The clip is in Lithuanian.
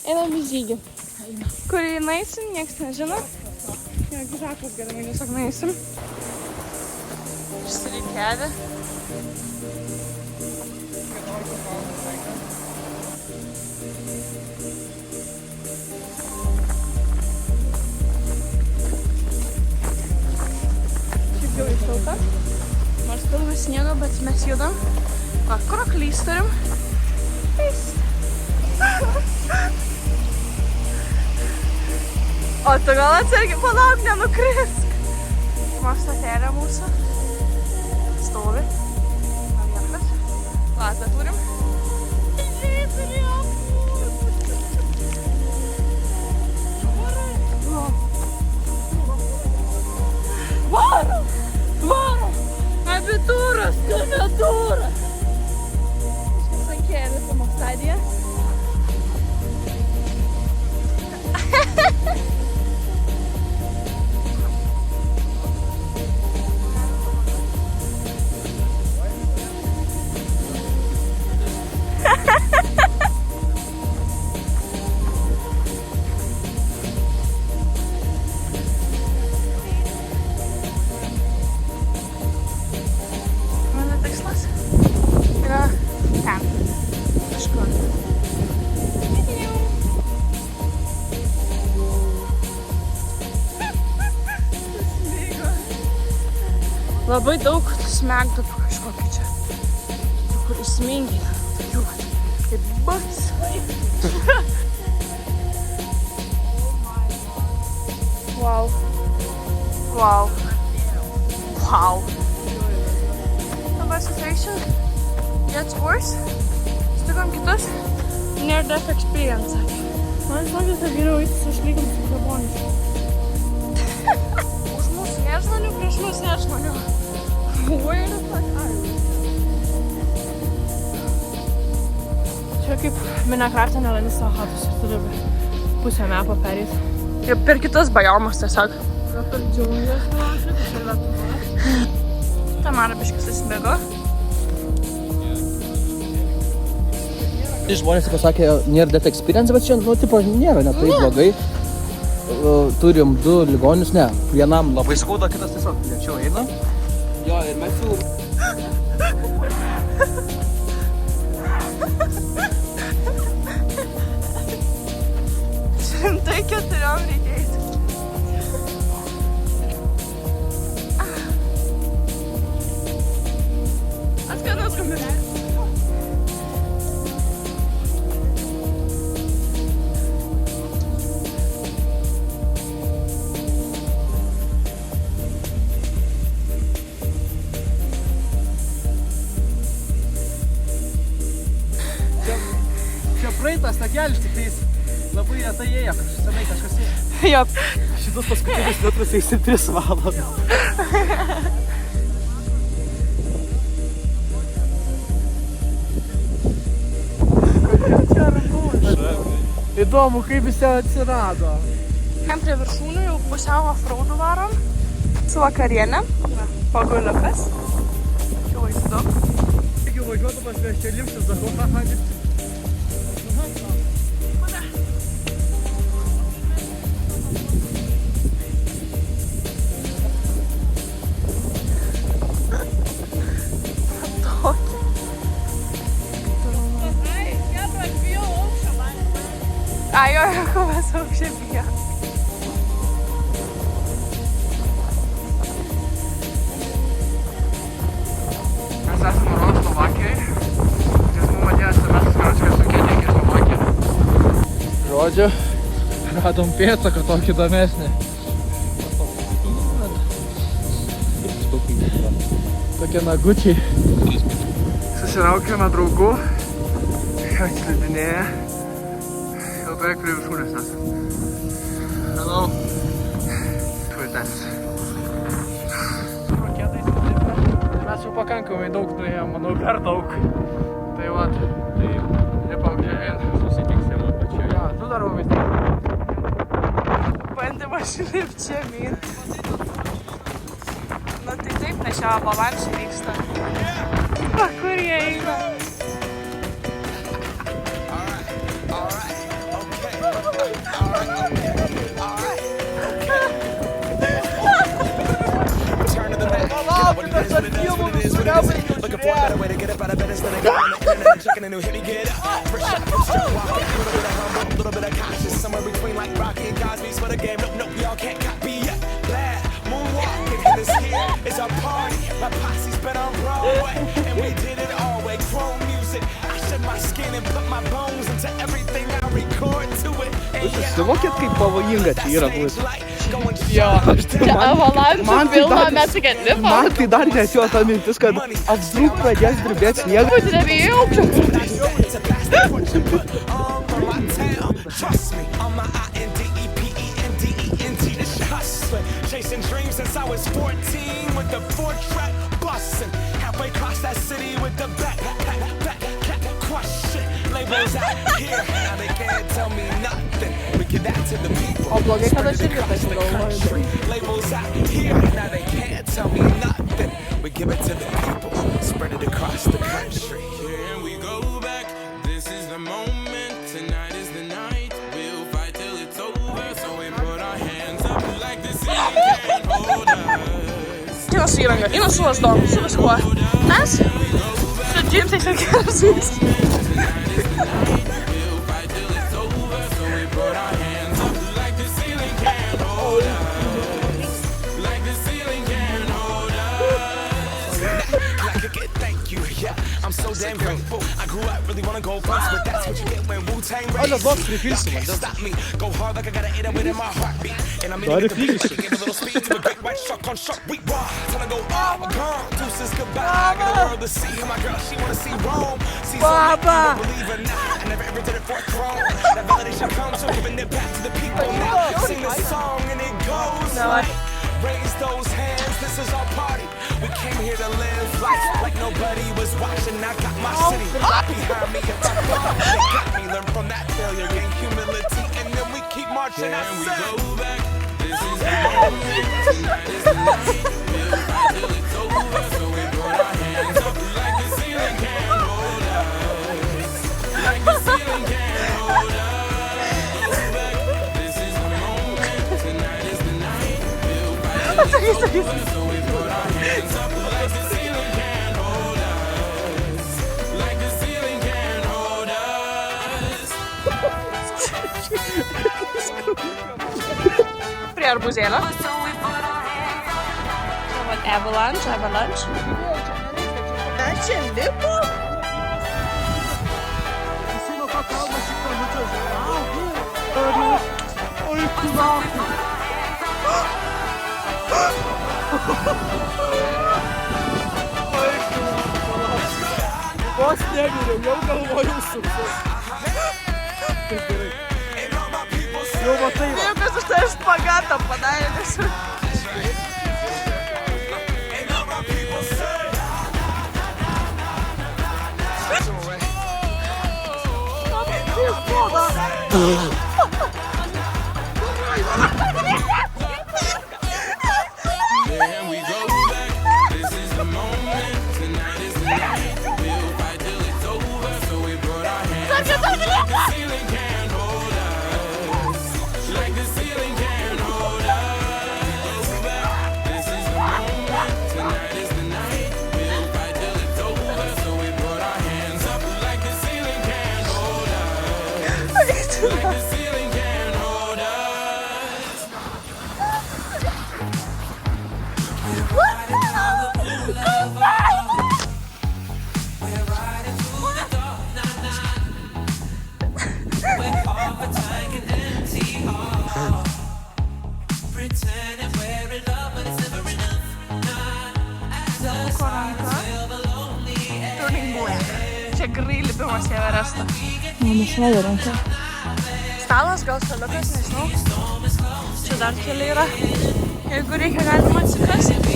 Einam į žygį. Kurį nueisim, nieks nežino. Jeigu žakas gerai, tiesiog nueisim. Išsirikiavę. Šiaip jau iššauta. Nors pilna sniego, bet mes judam. Va, kroklys turim. O tu gal atsargiai, palauk, nenukrisk. Mastatėlė mūsų. Stovi. Vienas. Latą turim. Varom! Varom! Abitūras, kanadūras! Sankėlė, tamo stadija. Labai daug smegduobių kažkokį čia, kur įsmingi, tokių, kaip bacai. Wow. Wow. Wow. Dabar situation gets worse. Sutikom kitus near death experience. Man žinokit, kad geriau eitis išlygim su kleboniš. Už mūsų nežmonių, prieš mūsų nežmonių. Where the fuck are we? Čia kaip Minecraft'e nelani savo chatus ir turi pusę mepo perėti. Ir per kitas biomas tiesiog. Gal per džiunglės panašiai, tai čia Lietuva. Tamara biškis įsibėgo. Žmonės pasakė, nėra death experience, bet čia, nu, tipo, nėra net taip blogai. Turim 2 ligonius, ne. Vienam labai skauda, kitas tiesiog lėčiau eina. Jo, ir mes jau... Šimtai 4 reikia eiti. Atskanos kamerą. Praeitas takelis, tik tais labai retai ėjo, senai kažkas ėjo. Jop. Šitus paskutinius metrus eisim 3 valandas. Įdomu, kaip jis atsirado. Prie viršūnių jau pusiau offroadų varom. Su vakarienė. Paguliukas. Jau vaizdu. Tik jau važiuodamas mes čia limštis, sakau, haha, limštis. Ai, jo, Jokūbas aukščiai bijo. Mes esame Rodo Slovakijai. Ties mum atėjo SMS, kad su Kenija į Slovakiją. Žodžiu, radom pėdsaką tokį įdomesnį. Tokie nagučiai. Susiraukėme draugų. Atslidinėja. Jau beveik prie viršūnės esame. Hello. Tvirtenis. Mes jau pakankamai daug turėjom, manau, per daug. Tai vat, tai lipam žemyn, susitiksim apačioje. Ja, tu darau vis tiek. Bandymas lipt žemyn. Na tai taip, nes čia avalančiai vyksta. Va, kur jie eina? It's our party, my posse's been on Broadway, and we did it all way. Chrome music, I shed my skin and put my bones into everything I record to it. Suvokėt, kaip pavojinga čia yra būti? Avalančių pilna metiket lipa. Man tai dar netėjo ta mintis, kad apsrūk pradės drebėti sniegas. Būti nebijau aukščiau. Trust me, on my INDEPENDENT, this shit hustling. Chasing dreams since I was 14 with the 4-track bustin'. Halfway across that city with the back crush shit. Labels out here, now they can't tell me nothing. We give that to the people. Spread it across the country. Labels out here, now they can't tell me nothing. We give it to the people. Spread it across the country. Here we go back. This is the moment. Tonight is the night. We'll fight till it's over. So we put our hands up like the ceiling can't hold us. Kinas įranga, Kinas su lasdom, su viskuo. Mes su džimsais ir kersais. We'll fight till it's over. So we put our hands up like the ceiling can't hold us. Like the ceiling can't hold us. Thank you, yeah. I'm so damn grateful. I grew up really wanna go first, but that's what you get when Wu-Tang raised. Stop me, go hard like I gotta hit it within my heartbeat. And I'm in the shit, give a little speed to a great white shark on shark. We raw, till I go all gone. Deuces goodbye. I got the world to see. My girl, she wanna see Rome. See so don't believe it now. I never ever did it for a throne. That validation comes from giving it back to the people now. Sing this song and it goes like, raise those hands. This is our party. We came here to live life like nobody was watching. I got my city behind me. If I fall, they got me. Learn from that failure, gain humility, and then we keep marching. And we go back. This is the moment. Tonight is the night. We'll fight till it's over. So we put our hands up like the ceiling can't hold us. Like the ceiling can't hold us. Go back. This is the moment. Tonight is the night. We'll fight till it's over. So we put our hands up like the ceiling can't hold us. Like the ceiling can't hold us. Prie arbūzėlio. Avalanche. Mes čia lipo. Vos negeriau, jau galvojau suksis. Jau matai. Niekas už tai špagatą padarė, nes... And we go back. This is the moment. Tonight is the night. We'll fight till it's over. So we put our hands up like the ceiling can't hold us. Like the ceiling can't hold us. Go back. This is the moment. Tonight is the night. We'll fight till it's over. So we put our hands up like the ceiling can't hold us. Like the ceiling can't hold us. Čia grai lipimas į Everestą. Nešvėlė ranka. Stalas, gal staliukas, nežinau. Čia dar keli yra. Jeigu reikia, galima atsikasti.